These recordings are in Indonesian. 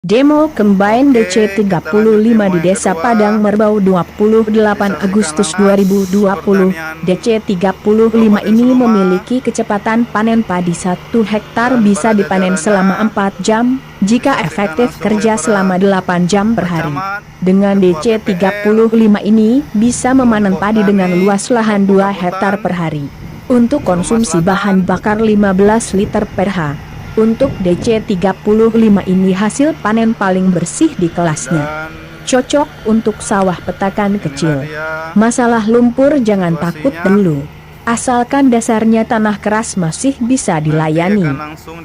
Demo Combine DC 35 di Desa Padang Merbau 28 Agustus 2020. DC 35 ini memiliki kecepatan panen padi 1 hektar bisa dipanen selama 4 jam, jika efektif kerja selama 8 jam per hari. Dengan DC 35 ini bisa memanen padi dengan luas lahan 2 hektar per hari. Untuk konsumsi bahan bakar 15 liter per hari. Untuk DC 35 ini hasil panen paling bersih di kelasnya. Cocok untuk sawah petakan kecil. Masalah lumpur jangan takut dulu. Asalkan dasarnya tanah keras masih bisa dilayani.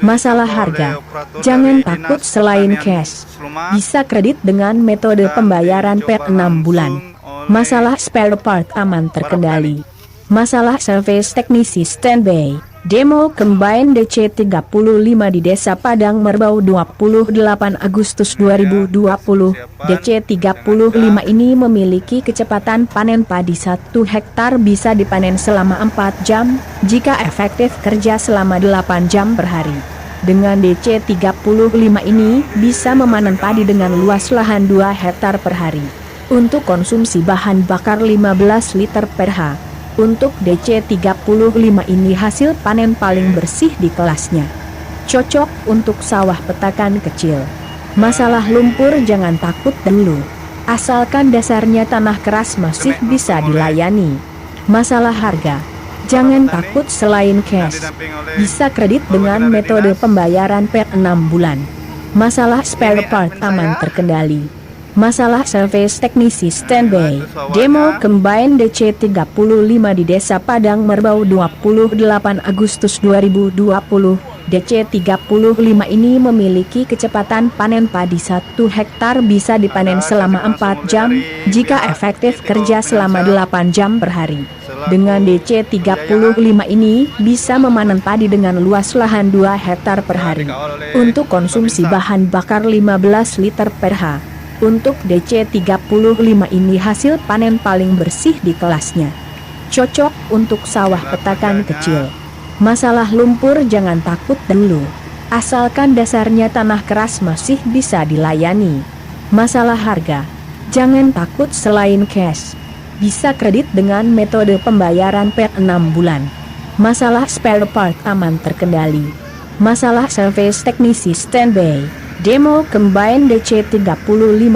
Masalah harga, jangan takut selain cash. Bisa kredit dengan metode pembayaran per 6 bulan. Masalah spare part aman terkendali. Masalah service teknisi standby. Demo Combine DC 35 di Desa Padang Merbau 28 Agustus 2020. DC 35 ini memiliki kecepatan panen padi 1 hektar bisa dipanen selama 4 jam, jika efektif kerja selama 8 jam per hari. Dengan DC 35 ini bisa memanen padi dengan luas lahan 2 hektar per hari. Untuk konsumsi bahan bakar 15 liter per hari. Untuk DC 35 ini hasil panen paling bersih di kelasnya. Cocok untuk sawah petakan kecil. Masalah lumpur jangan takut dulu. Asalkan dasarnya tanah keras masih bisa dilayani. Masalah harga, jangan takut selain cash. Bisa kredit dengan metode pembayaran per 6 bulan. Masalah spare part aman terkendali. Masalah service teknisi standby. Demo Combine DC 35 di Desa Padang Merbau 28 Agustus 2020. DC 35 ini memiliki kecepatan panen padi 1 hektar bisa dipanen selama 4 jam, jika efektif kerja selama 8 jam per hari. Dengan DC 35 ini bisa memanen padi dengan luas lahan 2 hektar per hari. Untuk konsumsi bahan bakar 15 liter per hari. Untuk DC 35 ini hasil panen paling bersih di kelasnya. Cocok untuk sawah petakan kecil. Masalah lumpur jangan takut dulu. Asalkan dasarnya tanah keras masih bisa dilayani. Masalah harga, jangan takut selain cash. Bisa kredit dengan metode pembayaran per 6 bulan. Masalah spare part aman terkendali. Masalah service teknisi standby. Demo Combine DC 35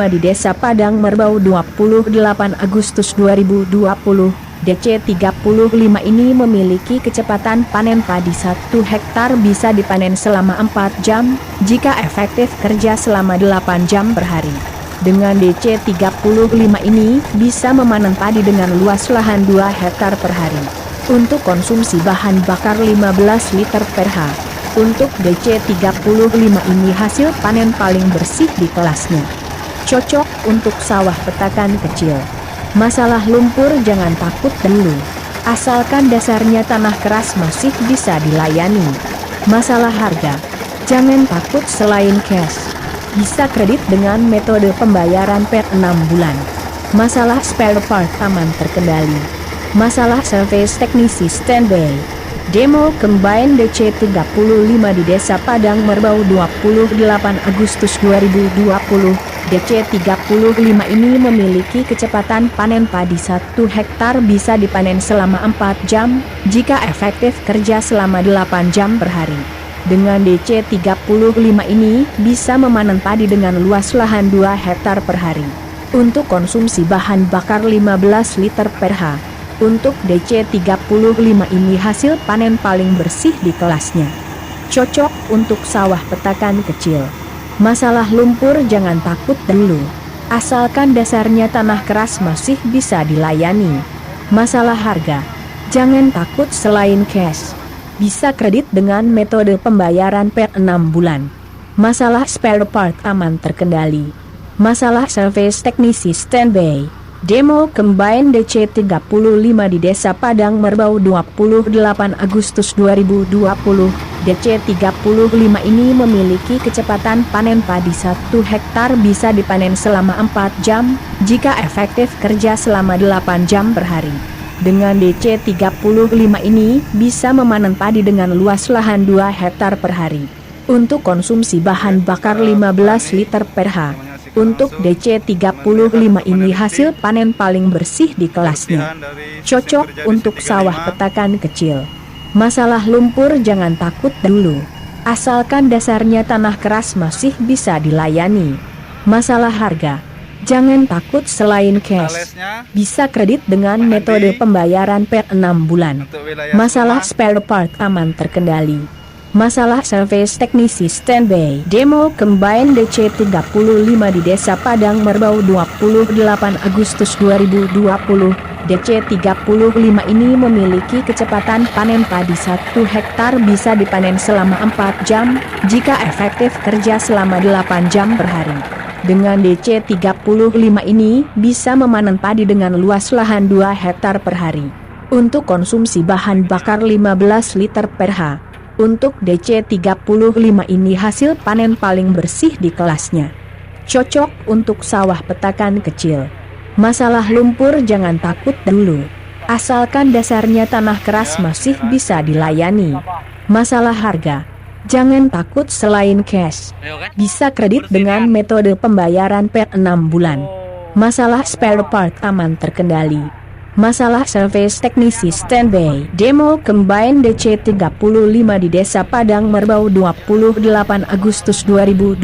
di Desa Padang Merbau 28 Agustus 2020. DC 35 ini memiliki kecepatan panen padi 1 hektar bisa dipanen selama 4 jam, jika efektif kerja selama 8 jam per hari. Dengan DC 35 ini bisa memanen padi dengan luas lahan 2 hektar per hari. Untuk konsumsi bahan bakar 15 liter per hari. Untuk DC 35 ini hasil panen paling bersih di kelasnya. Cocok untuk sawah petakan kecil. Masalah lumpur jangan takut dulu. Asalkan dasarnya tanah keras masih bisa dilayani. Masalah harga, jangan takut selain cash. Bisa kredit dengan metode pembayaran per 6 bulan. Masalah spare part aman terkendali. Masalah service teknisi standby. Demo Combine DC 35 di Desa Padang Merbau 28 Agustus 2020. DC 35 ini memiliki kecepatan panen padi 1 hektar bisa dipanen selama 4 jam, jika efektif kerja selama 8 jam per hari. Dengan DC 35 ini bisa memanen padi dengan luas lahan 2 hektar per hari. Untuk konsumsi bahan bakar 15 liter per hari. Untuk DC 35 ini hasil panen paling bersih di kelasnya. Cocok untuk sawah petakan kecil. Masalah lumpur jangan takut dulu. Asalkan dasarnya tanah keras masih bisa dilayani. Masalah harga, jangan takut selain cash. Bisa kredit dengan metode pembayaran per 6 bulan. Masalah spare part aman terkendali. Masalah service teknisi standby. Demo Combine DC 35 di Desa Padang Merbau 28 Agustus 2020. DC 35 ini memiliki kecepatan panen padi 1 hektar bisa dipanen selama 4 jam, jika efektif kerja selama 8 jam per hari. Dengan DC 35 ini bisa memanen padi dengan luas lahan 2 hektar per hari. Untuk konsumsi bahan bakar 15 liter per H. Untuk DC35 ini hasil panen paling bersih di kelasnya. Cocok untuk sawah petakan kecil. Masalah lumpur jangan takut dulu. Asalkan dasarnya tanah keras masih bisa dilayani. Masalah harga, jangan takut selain cash. Bisa kredit dengan metode pembayaran per 6 bulan. Masalah spare part aman terkendali. Masalah service teknisi standby demo combine DC35 di Desa Padang Merbau 28 Agustus 2020. DC35 ini memiliki kecepatan panen padi 1 hektar bisa dipanen selama 4 jam, jika efektif kerja selama 8 jam per hari. Dengan DC35 ini bisa memanen padi dengan luas lahan 2 hektar per hari. Untuk konsumsi bahan bakar 15 liter per H. Untuk DC35 ini hasil panen paling bersih di kelasnya. Cocok untuk sawah petakan kecil. Masalah lumpur jangan takut dulu. Asalkan dasarnya tanah keras masih bisa dilayani. Masalah harga, jangan takut selain cash. Bisa kredit dengan metode pembayaran per 6 bulan. Masalah spare part aman terkendali. Masalah service teknisi standby demo combine DC35 di Desa Padang Merbau 28 Agustus 2020.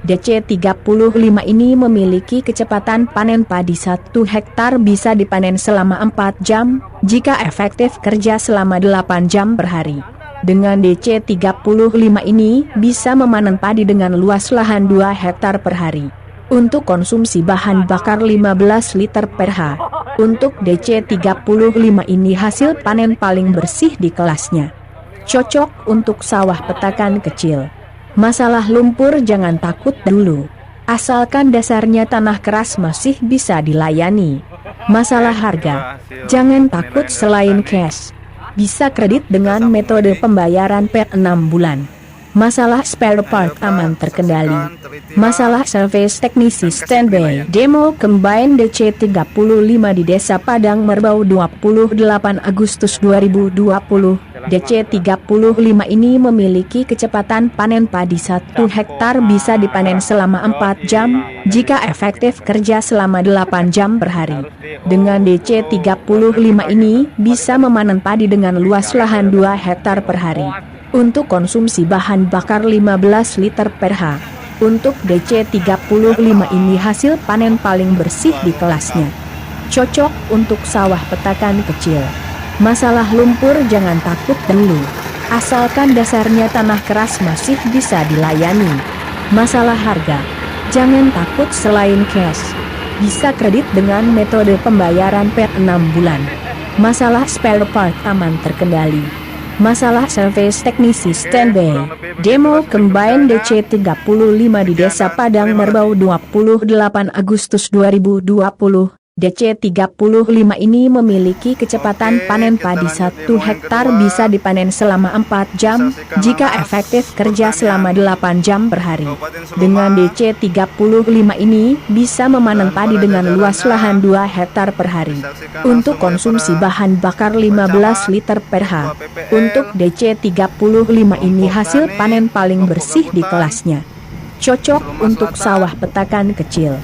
DC35 ini memiliki kecepatan panen padi 1 hektar bisa dipanen selama 4 jam, jika efektif kerja selama 8 jam per hari. Dengan DC35 ini bisa memanen padi dengan luas lahan 2 hektar per hari. Untuk konsumsi bahan bakar 15 liter per H. Untuk DC35 ini hasil panen paling bersih di kelasnya. Cocok untuk sawah petakan kecil. Masalah lumpur jangan takut dulu. Asalkan dasarnya tanah keras masih bisa dilayani. Masalah harga, jangan takut selain cash. Bisa kredit dengan metode pembayaran per 6 bulan. Masalah spare part aman terkendali. Masalah service teknisi standby demo combine DC35 di Desa Padang Merbau 28 Agustus 2020. DC35 ini memiliki kecepatan panen padi 1 hektar bisa dipanen selama 4 jam, jika efektif kerja selama 8 jam per hari. Dengan DC35 ini bisa memanen padi dengan luas lahan 2 hektar per hari. Untuk konsumsi bahan bakar 15 liter per H. Untuk DC35 ini hasil panen paling bersih di kelasnya. Cocok untuk sawah petakan kecil. Masalah lumpur jangan takut dulu. Asalkan dasarnya tanah keras masih bisa dilayani. Masalah harga, jangan takut selain cash. Bisa kredit dengan metode pembayaran per 6 bulan. Masalah spare part aman terkendali. Masalah service teknisi standby demo combine DC35 di Desa Padang Merbau 28 Agustus 2020. DC35 ini memiliki kecepatan panen padi 1 hektar bisa dipanen selama 4 jam, jika efektif kerja selama 8 jam per hari. Dengan DC35 ini bisa memanen padi dengan luas lahan 2 hektar per hari. Untuk konsumsi bahan bakar 15 liter per H. Untuk DC35 ini hasil panen paling bersih di kelasnya. Cocok untuk sawah petakan kecil.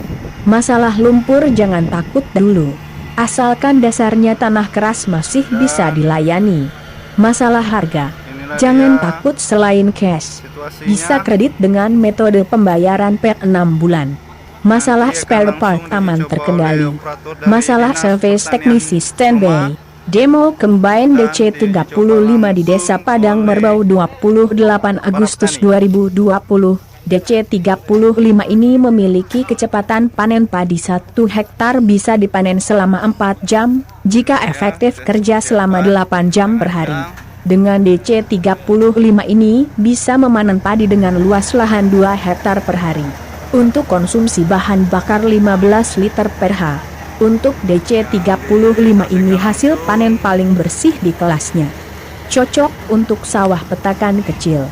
Masalah lumpur jangan takut dulu. Asalkan dasarnya tanah keras masih bisa dilayani. Masalah harga, jangan takut selain cash. Bisa kredit dengan metode pembayaran per 6 bulan. Masalah spare part aman terkendali. Masalah service teknisi standby demo combine DC35 di Desa Padang Merbau 28 Agustus 2020. DC35 ini memiliki kecepatan panen padi 1 hektar bisa dipanen selama 4 jam, jika efektif kerja selama 8 jam per hari. Dengan DC35 ini bisa memanen padi dengan luas lahan 2 hektar per hari. Untuk konsumsi bahan bakar 15 liter per H. Untuk DC35 ini hasil panen paling bersih di kelasnya. Cocok untuk sawah petakan kecil.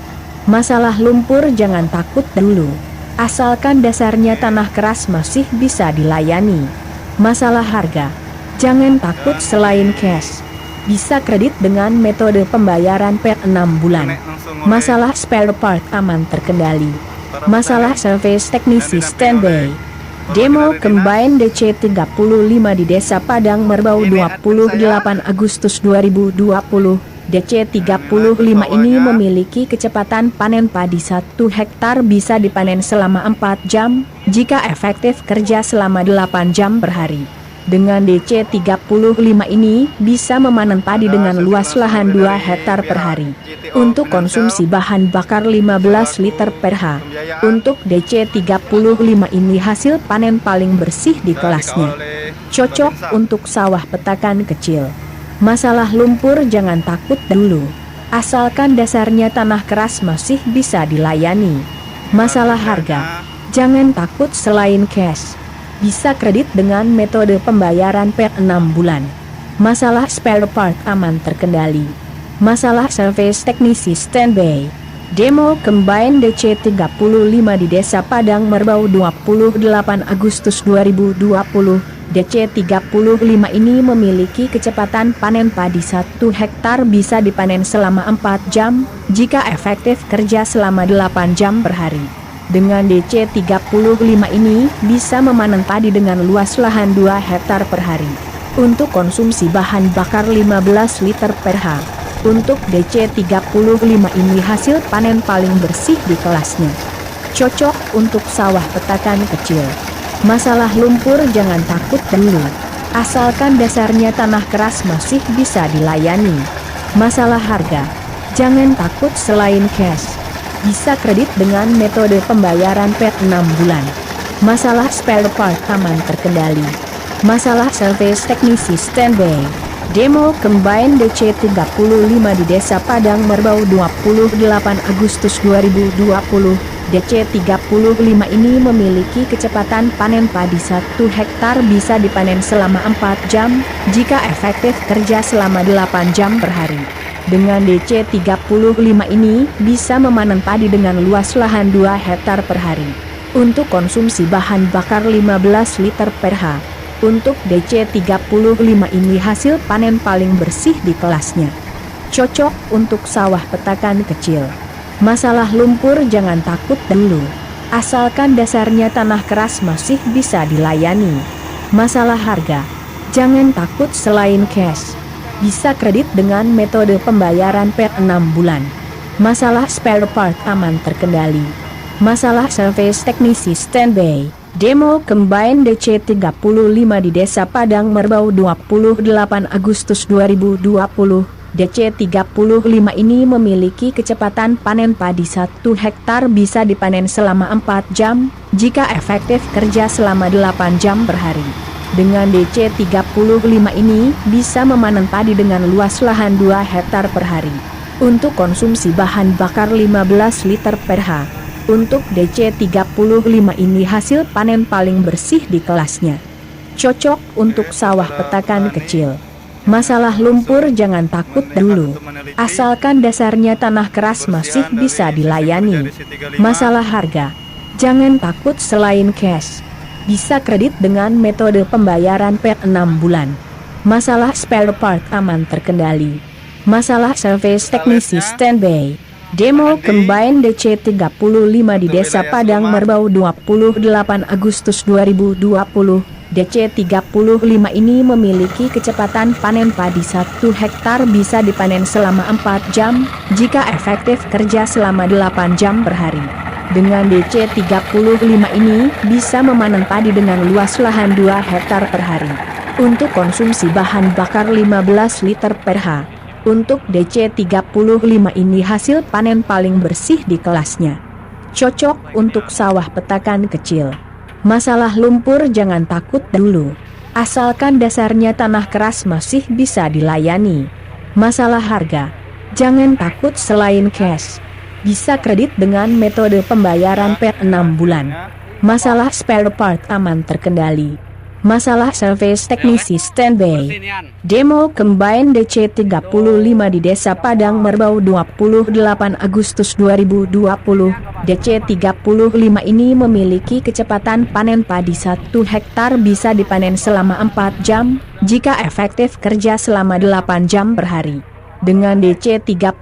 Masalah lumpur jangan takut dulu. Asalkan dasarnya tanah keras masih bisa dilayani. Masalah harga, jangan takut selain cash. Bisa kredit dengan metode pembayaran per 6 bulan. Masalah spare part aman terkendali. Masalah service teknisi standby. Demo Combine DC 35 di Desa Padang Merbau 28 Agustus 2020. DC 35 ini memiliki kecepatan panen padi 1 hektar bisa dipanen selama 4 jam, jika efektif kerja selama 8 jam per hari. Dengan DC 35 ini bisa memanen padi dengan luas lahan 2 hektar per hari. Untuk konsumsi bahan bakar 15 liter per ha. Untuk DC 35 ini hasil panen paling bersih di kelasnya. Cocok untuk sawah petakan kecil. Masalah lumpur jangan takut dulu. Asalkan dasarnya tanah keras masih bisa dilayani. Masalah harga, jangan takut selain cash. Bisa kredit dengan metode pembayaran per 6 bulan. Masalah spare part aman terkendali. Masalah service teknisi standby. Demo Combine DC 35 di Desa Padang Merbau 28 Agustus 2020. DC 35 ini memiliki kecepatan panen padi 1 hektar bisa dipanen selama 4 jam, jika efektif kerja selama 8 jam per hari. Dengan DC 35 ini bisa memanen padi dengan luas lahan 2 hektar per hari. Untuk konsumsi bahan bakar 15 liter per ha. Untuk DC 35 ini hasil panen paling bersih di kelasnya. Cocok untuk sawah petakan kecil. Masalah lumpur jangan takut dulu. Asalkan dasarnya tanah keras masih bisa dilayani. Masalah harga, jangan takut selain cash. Bisa kredit dengan metode pembayaran per 6 bulan. Masalah spare part aman terkendali. Masalah service teknisi standby. Demo Combine DC 35 di Desa Padang Merbau 28 Agustus 2020. DC 35 ini memiliki kecepatan panen padi 1 hektar bisa dipanen selama 4 jam, jika efektif kerja selama 8 jam per hari. Dengan DC 35 ini bisa memanen padi dengan luas lahan 2 hektar per hari. Untuk konsumsi bahan bakar 15 liter per ha. Untuk DC 35 ini hasil panen paling bersih di kelasnya. Cocok untuk sawah petakan kecil. Masalah lumpur jangan takut dulu. Asalkan dasarnya tanah keras masih bisa dilayani. Masalah harga, jangan takut selain cash. Bisa kredit dengan metode pembayaran per 6 bulan. Masalah spare part aman terkendali. Masalah service teknisi standby. Demo Combine DC 35 di Desa Padang Merbau 28 Agustus 2020. DC 35 ini memiliki kecepatan panen padi 1 hektar bisa dipanen selama 4 jam, jika efektif kerja selama 8 jam per hari. Dengan DC 35 ini bisa memanen padi dengan luas lahan 2 hektar per hari. Untuk konsumsi bahan bakar 15 liter per ha. Untuk DC 35 ini hasil panen paling bersih di kelasnya. Cocok untuk sawah petakan kecil. Masalah lumpur jangan takut dulu. Asalkan dasarnya tanah keras masih bisa dilayani. Masalah harga, jangan takut selain cash. Bisa kredit dengan metode pembayaran per 6 bulan. Masalah spare part aman terkendali. Masalah service teknisi standby. Demo Combine DC 35 di Desa Padang Merbau 28 Agustus 2020. DC 35 ini memiliki kecepatan panen padi 1 hektar bisa dipanen selama 4 jam, jika efektif kerja selama 8 jam per hari. Dengan DC 35 ini bisa memanen padi dengan luas lahan 2 hektar per hari. Untuk konsumsi bahan bakar 15 liter per ha. Untuk DC 35 ini hasil panen paling bersih di kelasnya. Cocok untuk sawah petakan kecil. Masalah lumpur jangan takut dulu. Asalkan dasarnya tanah keras masih bisa dilayani. Masalah harga, jangan takut selain cash. Bisa kredit dengan metode pembayaran per 6 bulan. Masalah spare part aman terkendali. Masalah service teknisi standby. Demo Combine DC 35 di Desa Padang Merbau 28 Agustus 2020. DC 35 ini memiliki kecepatan panen padi 1 hektar bisa dipanen selama 4 jam, jika efektif kerja selama 8 jam per hari. Dengan DC 35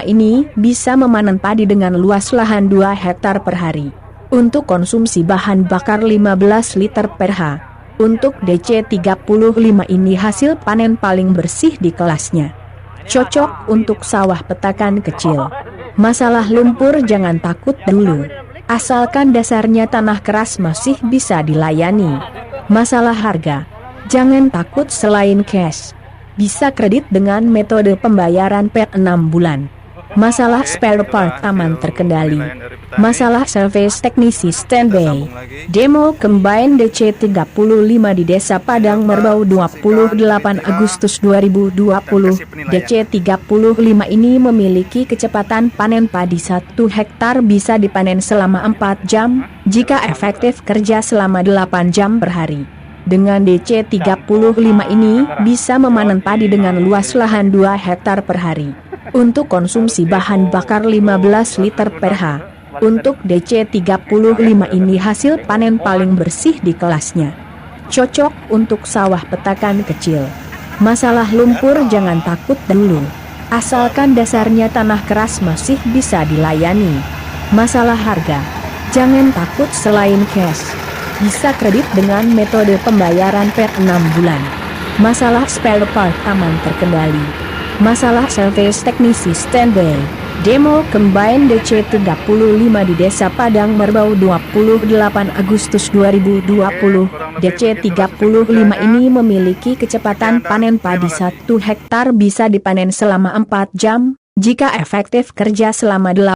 ini bisa memanen padi dengan luas lahan 2 hektar per hari. Untuk konsumsi bahan bakar 15 liter per ha. Untuk DC 35 ini hasil panen paling bersih di kelasnya. Cocok untuk sawah petakan kecil. Masalah lumpur jangan takut dulu. Asalkan dasarnya tanah keras masih bisa dilayani. Masalah harga, jangan takut selain cash. Bisa kredit dengan metode pembayaran per 6 bulan. Masalah spare part aman terkendali. Masalah service teknisi standby. Demo Combine DC 35 di Desa Padang Merbau 28 Agustus 2020. DC 35 ini memiliki kecepatan panen padi 1 hektar bisa dipanen selama 4 jam, jika efektif kerja selama 8 jam per hari. Dengan DC 35 ini bisa memanen padi dengan luas lahan 2 hektar per hari. Untuk konsumsi bahan bakar 15 liter per ha. Untuk DC 35 ini hasil panen paling bersih di kelasnya. Cocok untuk sawah petakan kecil. Masalah lumpur jangan takut dulu. Asalkan dasarnya tanah keras masih bisa dilayani. Masalah harga, jangan takut selain cash. Bisa kredit dengan metode pembayaran per 6 bulan. Masalah spare part aman terkendali. Masalah service teknisi standby. Demo Combine DC 35 di Desa Padang Merbau 28 Agustus 2020. DC 35 ini memiliki kecepatan panen padi 1 hektar bisa dipanen selama 4 jam, jika efektif kerja selama 8